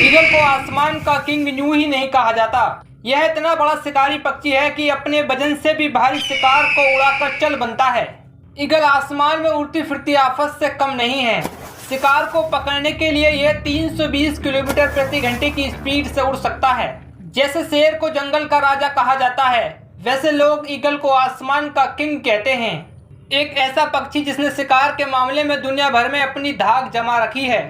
Eagle को आसमान का किंग यूं ही नहीं कहा जाता। यह इतना बड़ा शिकारी पक्षी है कि अपने वजन से भी भारी शिकार को उड़ाकर चल बनता है। ईगल आसमान में उड़ती फिरती आफत से कम नहीं है। शिकार को पकड़ने के लिए यह 320 किलोमीटर प्रति घंटे की स्पीड से उड़ सकता है। जैसे शेर को जंगल का राजा कहा जाता है, वैसे लोग ईगल को आसमान का किंग कहते हैं। एक ऐसा पक्षी जिसने शिकार के मामले में दुनिया भर में अपनी धाक जमा रखी है।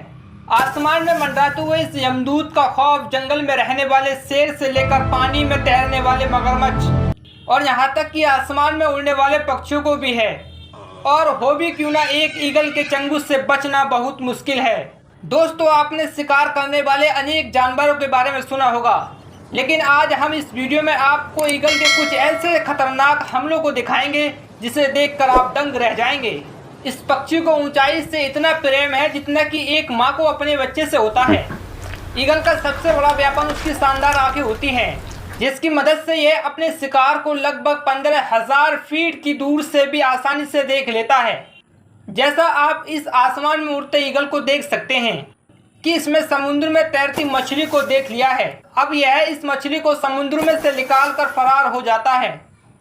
आसमान में मंडराते हुए इस यमदूत का खौफ जंगल में रहने वाले शेर से लेकर पानी में तैरने वाले मगरमच्छ और यहाँ तक कि आसमान में उड़ने वाले पक्षियों को भी है। और हो भी क्यों ना, एक ईगल के चंगुल से बचना बहुत मुश्किल है। दोस्तों, आपने शिकार करने वाले अनेक जानवरों के बारे में सुना होगा, लेकिन आज हम इस वीडियो में आपको ईगल के कुछ ऐसे खतरनाक हमलों को दिखाएंगे जिसे देखकर आप दंग रह जाएंगे। इस पक्षी को ऊंचाई से इतना प्रेम है जितना कि एक माँ को अपने बच्चे से होता है। ईगल का सबसे बड़ा व्यापन उसकी शानदार आंखें होती हैं, जिसकी मदद से यह अपने शिकार को लगभग 15,000 फीट की दूर से भी आसानी से देख लेता है। जैसा आप इस आसमान में उड़ते ईगल को देख सकते हैं कि इसमें समुद्र में तैरती मछली को देख लिया है। अब यह इस मछली को समुद्र में से निकाल कर फरार हो जाता है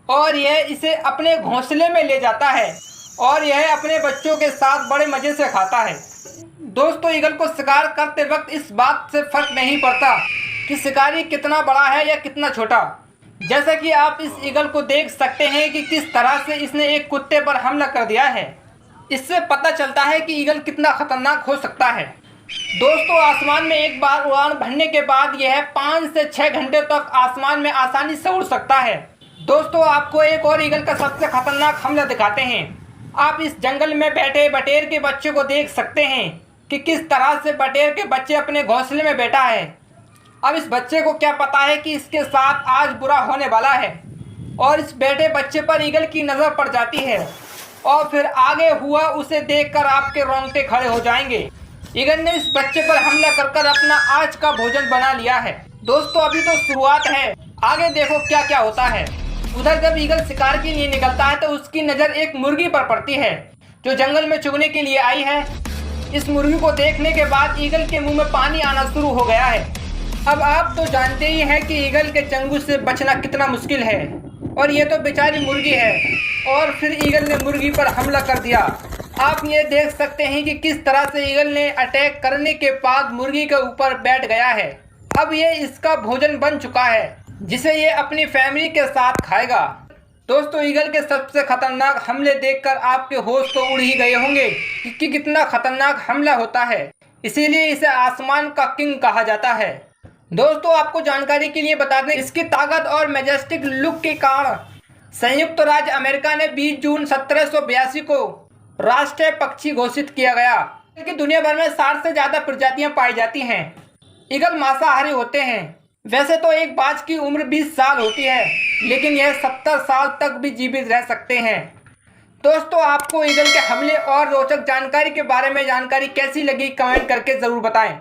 और यह इसे अपने घोंसले में ले जाता है और यह अपने बच्चों के साथ बड़े मजे से खाता है। दोस्तों, ईगल को शिकार करते वक्त इस बात से फर्क नहीं पड़ता कि शिकारी कितना बड़ा है या कितना छोटा। जैसा कि आप इस ईगल को देख सकते हैं कि किस तरह से इसने एक कुत्ते पर हमला कर दिया है। इससे पता चलता है कि ईगल कितना खतरनाक हो सकता है। दोस्तों, आसमान में एक बार उड़ान भरने के बाद यह 5 से 6 घंटे तक आसमान में आसानी से उड़ सकता है। दोस्तों, आपको एक और ईगल का सबसे खतरनाक हमला दिखाते हैं। आप इस जंगल में बैठे बटेर के बच्चे को देख सकते हैं कि किस तरह से बटेर के बच्चे अपने घोंसले में बैठा है। अब इस बच्चे को क्या पता है कि इसके साथ आज बुरा होने वाला है और इस बैठे बच्चे पर ईगल की नज़र पड़ जाती है और फिर आगे हुआ उसे देखकर आपके रोंगटे खड़े हो जाएंगे। ईगल ने इस बच्चे पर हमला कर कर अपना आज का भोजन बना लिया है। दोस्तों, अभी तो शुरुआत है, आगे देखो क्या क्या होता है। उधर जब ईगल शिकार के लिए निकलता है तो उसकी नज़र एक मुर्गी पर पड़ती है जो जंगल में चुगने के लिए आई है। इस मुर्गी को देखने के बाद ईगल के मुंह में पानी आना शुरू हो गया है। अब आप तो जानते ही हैं कि ईगल के चंगुल से बचना कितना मुश्किल है और ये तो बेचारी मुर्गी है। और फिर ईगल ने मुर्गी पर हमला कर दिया। आप ये देख सकते हैं कि किस तरह से ईगल ने अटैक करने के बाद मुर्गी के ऊपर बैठ गया है। अब ये इसका भोजन बन चुका है जिसे ये अपनी फैमिली के साथ खाएगा। दोस्तों, ईगल के सबसे खतरनाक हमले देखकर आपके होश तो उड़ ही गए होंगे कि कितना खतरनाक हमला होता है। इसीलिए इसे आसमान का किंग कहा जाता है। दोस्तों, आपको जानकारी के लिए बता दें, इसकी ताकत और मैजेस्टिक लुक के कारण संयुक्त राज्य अमेरिका ने 20 जून 1782 को राष्ट्रीय पक्षी घोषित किया गया। कि दुनिया भर में 60 से ज़्यादा प्रजातियां पाई जाती हैं। ईगल मांसाहारी होते हैं। वैसे तो एक बाज की उम्र 20 साल होती है, लेकिन यह 70 साल तक भी जीवित रह सकते हैं। दोस्तों, आपको ईगल के हमले और रोचक जानकारी के बारे में जानकारी कैसी लगी कमेंट करके ज़रूर बताएं।